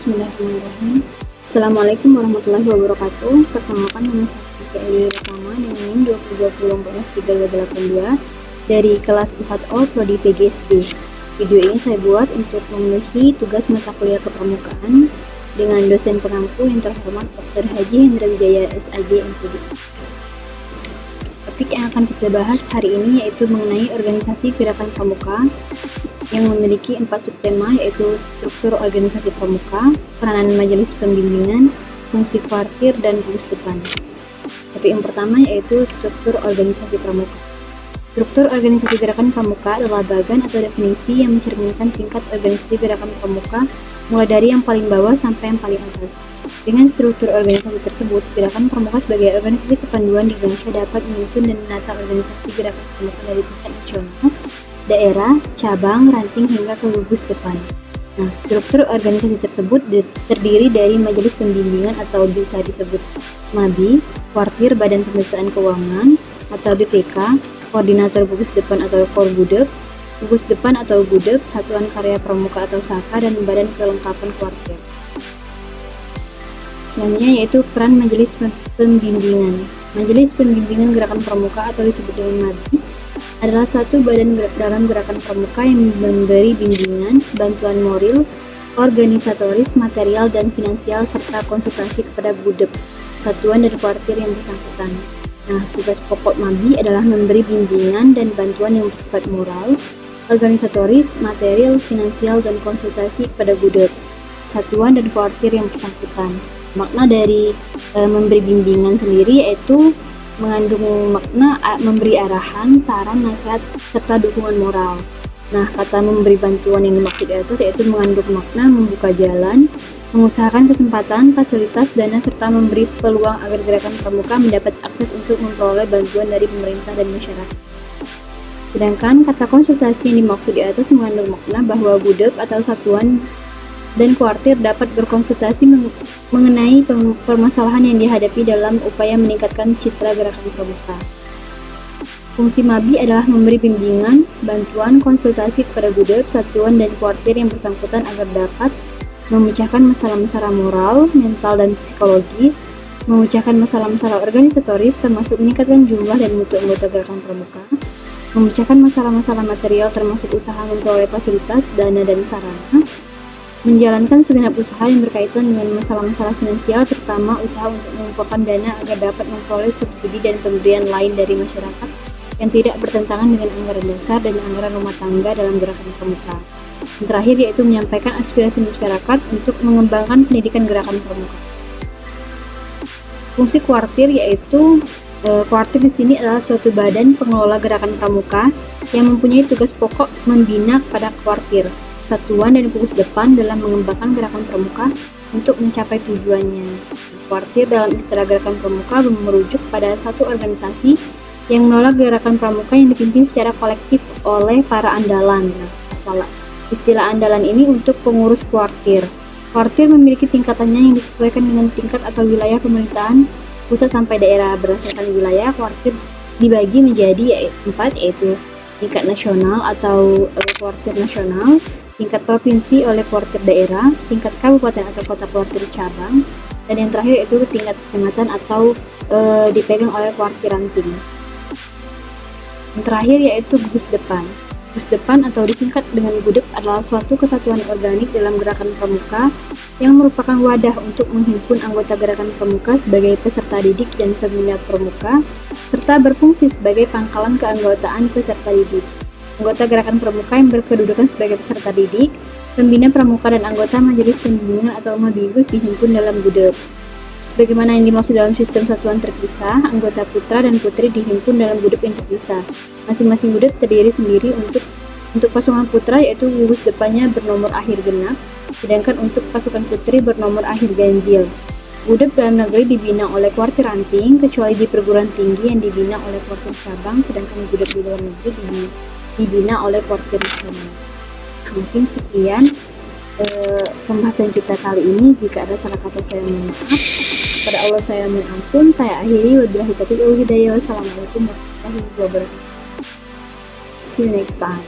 Bismillahirrahmanirrahim. Assalamualaikum warahmatullahi wabarakatuh. Perkenalkan, nama saya Rizky Aidil Pertama dengan NIM 2020-13282 dari kelas 4O Prodi PGSD. Video ini saya buat untuk memenuhi tugas mata kuliah kepramukaan dengan dosen pengampu yang terhormat Dr. Haji Hendra Wijaya SAG MPD. Topik yang akan kita bahas hari ini yaitu mengenai organisasi gerakan pramuka yang memiliki 4 subtema, yaitu struktur organisasi pramuka, peranan majelis pembimbingan, fungsi kuartir, dan gugus depan. Topik yang pertama yaitu struktur organisasi pramuka. Struktur organisasi gerakan pramuka adalah bagan atau definisi yang mencerminkan tingkat organisasi gerakan pramuka mulai dari yang paling bawah sampai yang paling atas. Dengan struktur organisasi tersebut, gerakan pramuka sebagai organisasi kepanduan di Indonesia dapat menyusun dan menata organisasi gerakan pramuka dari tingkat nasional, daerah, cabang, ranting, hingga ke gugus depan. Nah, struktur organisasi tersebut terdiri dari majelis pembimbingan atau bisa disebut MABI, kuartir Badan Pemeriksaan Keuangan atau BPK, koordinator gugus depan atau Korbudep, gugus depan atau Gudep, satuan karya pramuka atau SAKA, dan badan kelengkapan kuartir. Selanjutnya yaitu peran majelis pembimbingan. Majelis pembimbingan gerakan pramuka atau disebut dengan MABI adalah satu badan dalam gerakan pramuka yang memberi bimbingan, bantuan moral, organisatoris, material, dan finansial, serta konsultasi kepada Gudep, satuan dan kuartir yang bersangkutan. Nah, tugas pokok MABI adalah memberi bimbingan dan bantuan yang bersifat moral, organisatoris, material, finansial, dan konsultasi kepada Gudep, satuan dan kuartir yang bersangkutan. Makna dari memberi bimbingan sendiri yaitu mengandung makna memberi arahan, saran, nasihat, serta dukungan moral. Nah, kata memberi bantuan yang dimaksud di atas yaitu mengandung makna membuka jalan, mengusahakan kesempatan, fasilitas, dana, serta memberi peluang agar gerakan pramuka mendapat akses untuk memperoleh bantuan dari pemerintah dan masyarakat. Sedangkan kata konsultasi yang dimaksud di atas mengandung makna bahwa Gudep atau satuan dan kuartir dapat berkonsultasi mengenai permasalahan yang dihadapi dalam upaya meningkatkan citra gerakan pramuka. Fungsi MABI adalah memberi bimbingan, bantuan, konsultasi kepada Gudep, satuan, dan kuartir yang bersangkutan agar dapat memecahkan masalah-masalah moral, mental, dan psikologis, memecahkan masalah-masalah organisatoris termasuk meningkatkan jumlah dan mutu anggota gerakan pramuka, memecahkan masalah-masalah material termasuk usaha memperoleh fasilitas, dana, dan sarana, menjalankan segenap usaha yang berkaitan dengan masalah-masalah finansial, terutama usaha untuk mengumpulkan dana agar dapat memperoleh subsidi dan pemberian lain dari masyarakat yang tidak bertentangan dengan anggaran dasar dan anggaran rumah tangga dalam gerakan pramuka. Yang terakhir yaitu menyampaikan aspirasi masyarakat untuk mengembangkan pendidikan gerakan pramuka. Fungsi kuartir yaitu kuartir di sini adalah suatu badan pengelola gerakan pramuka yang mempunyai tugas pokok membina kepada kuartir, satuan, dan gugus depan dalam mengembangkan gerakan pramuka untuk mencapai tujuannya. Kuartir dalam istilah gerakan pramuka merujuk pada satu organisasi yang menolak gerakan pramuka yang dipimpin secara kolektif oleh para andalan. Nah, istilah andalan ini untuk pengurus kuartir. Kuartir memiliki tingkatannya yang disesuaikan dengan tingkat atau wilayah pemerintahan pusat sampai daerah. Berdasarkan wilayah, kuartir dibagi menjadi 4, yaitu tingkat nasional atau kuartir nasional, tingkat provinsi oleh kuartir daerah, tingkat kabupaten atau kota kuartir cabang, dan yang terakhir yaitu tingkat kecamatan atau dipegang oleh kuartir ranting. Yang terakhir yaitu gugus depan. Gugus depan atau disingkat dengan Gudep adalah suatu kesatuan organik dalam gerakan pramuka yang merupakan wadah untuk menghimpun anggota gerakan pramuka sebagai peserta didik dan pembina pramuka, serta berfungsi sebagai pangkalan keanggotaan peserta didik. Anggota gerakan pramuka yang berkedudukan sebagai peserta didik, pembina pramuka, dan anggota majelis pembimbingan atau MABIGUS dihimpun dalam Gudep. Sebagaimana yang dimaksud dalam sistem satuan terpisah, anggota putra dan putri dihimpun dalam Gudep yang terpisah. Masing-masing Gudep terdiri sendiri untuk pasukan putra yaitu gugus depannya bernomor akhir genap, sedangkan untuk pasukan putri bernomor akhir ganjil. Gudep dalam negeri dibina oleh kuartir ranting, kecuali di perguruan tinggi yang dibina oleh kuartir cabang, sedangkan Gudep di luar negeri dibina oleh kuartir nasional. Mungkin sekian pembahasan kita kali ini. Jika ada salah kata saya mohon maaf. Kepada Allah saya mohon ampun. Saya akhiri. Wabillahi taufiq wal hidayah. Wassalamualaikum warahmatullahi wabarakatuh. See you next time.